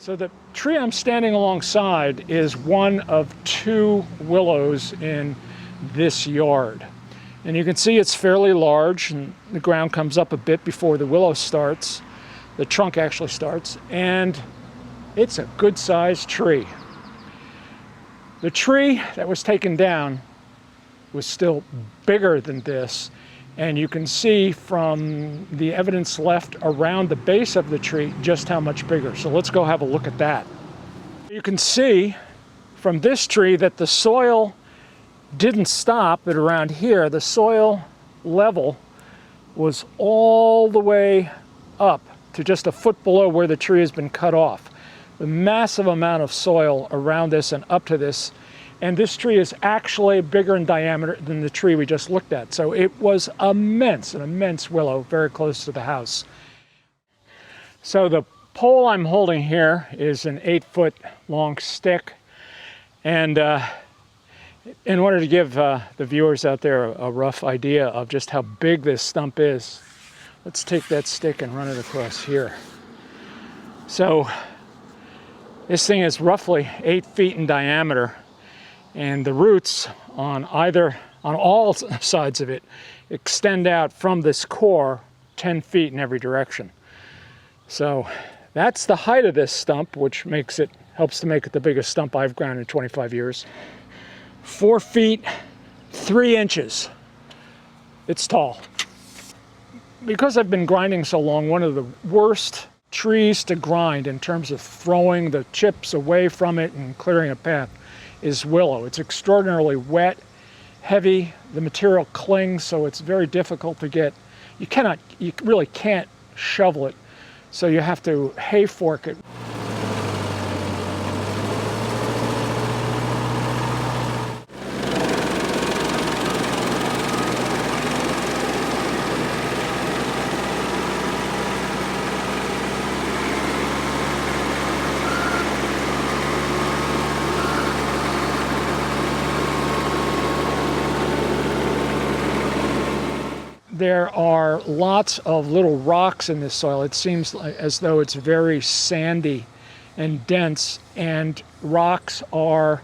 So the tree I'm standing alongside is one of 2 willows in this yard. And you can see it's fairly large, and the ground comes up a bit before the willow starts. The trunk actually starts, and it's a good-sized tree. The tree that was taken down was still bigger than this, and you can see from the evidence left around the base of the tree just how much bigger. So let's go have a look at that. You can see from this tree that the soil didn't stop at around here. The soil level was all the way up to just a foot below where the tree has been cut off. The massive amount of soil around this and up to this. And this tree is actually bigger in diameter than the tree we just looked at. So it was immense, an immense willow very close to the house. So the pole I'm holding here is an 8-foot long stick. And in order to give the viewers out there a rough idea of just how big this stump is, let's take that stick and run it across here. So this thing is roughly 8 feet in diameter. And the roots on all sides of it extend out from this core 10 feet in every direction. So that's the height of this stump, which helps to make it the biggest stump I've ground in 25 years. 4 feet, 3 inches. It's tall. Because I've been grinding so long, one of the worst trees to grind in terms of throwing the chips away from it and clearing a path is willow. It's extraordinarily wet, heavy, the material clings, so it's very difficult to get. You really can't shovel it, so you have to hay fork it. There are lots of little rocks in this soil. It seems as though it's very sandy and dense, and rocks are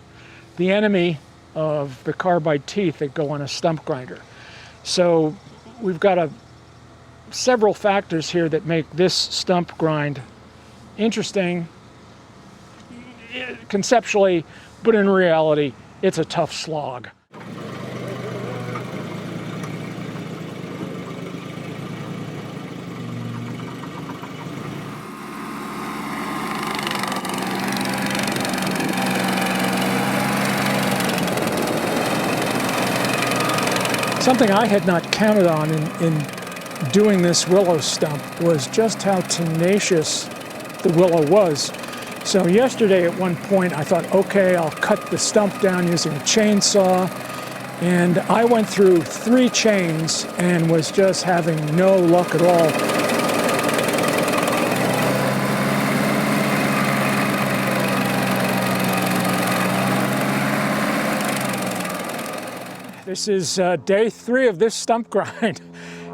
the enemy of the carbide teeth that go on a stump grinder. So we've got several factors here that make this stump grind interesting conceptually, but in reality, it's a tough slog. Something I had not counted on in doing this willow stump was just how tenacious the willow was. So yesterday at one point I thought, okay, I'll cut the stump down using a chainsaw, and I went through 3 chains and was just having no luck at all. This is day 3 of this stump grind,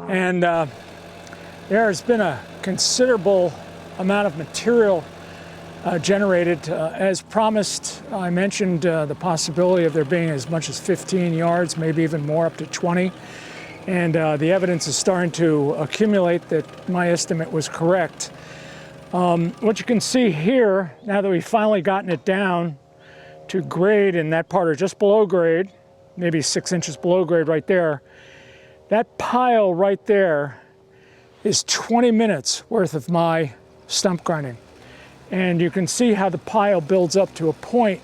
and there's been a considerable amount of material generated. As promised, I mentioned the possibility of there being as much as 15 yards, maybe even more, up to 20. And the evidence is starting to accumulate that my estimate was correct. What you can see here, now that we've finally gotten it down to grade in that part, or just below grade, maybe 6 inches below grade right there, that pile right there is 20 minutes worth of my stump grinding. And you can see how the pile builds up to a point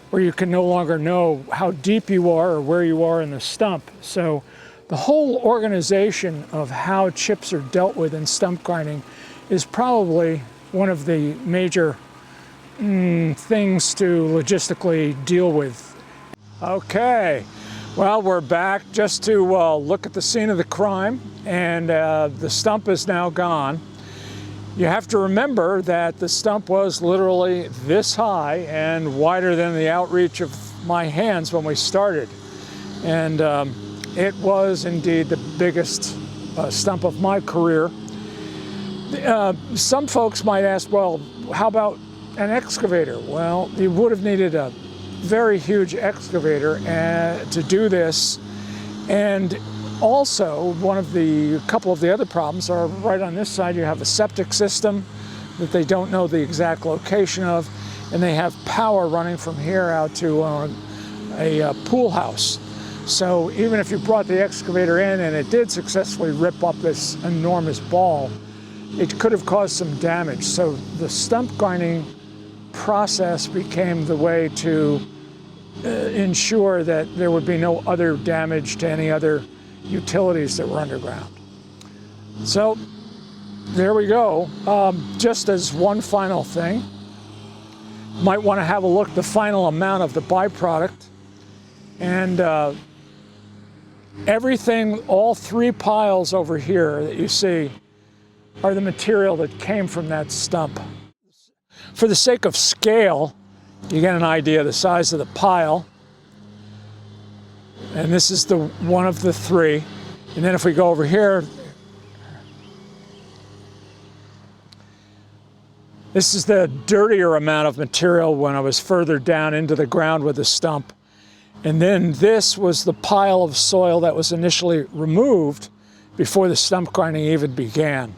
where you can no longer know how deep you are or where you are in the stump. So the whole organization of how chips are dealt with in stump grinding is probably one of the major things to logistically deal with. Okay, well, we're back just to look at the scene of the crime, and the stump is now gone. You have to remember that the stump was literally this high and wider than the outreach of my hands when we started. And it was indeed the biggest stump of my career. Some folks might ask, well, how about An excavator. Well, you would have needed a very huge excavator to do this. And also, a couple of the other problems are right on this side. You have a septic system that they don't know the exact location of, and they have power running from here out to a pool house. So even if you brought the excavator in and it did successfully rip up this enormous ball, it could have caused some damage. So the stump grinding process became the way to ensure that there would be no other damage to any other utilities that were underground. So there we go. Just as one final thing, might want to have a look at the final amount of the byproduct. And everything, all three piles over here that you see are the material that came from that stump. For the sake of scale, you get an idea of the size of the pile. And this is the one of the three. And then if we go over here, this is the dirtier amount of material when I was further down into the ground with the stump. And then this was the pile of soil that was initially removed before the stump grinding even began.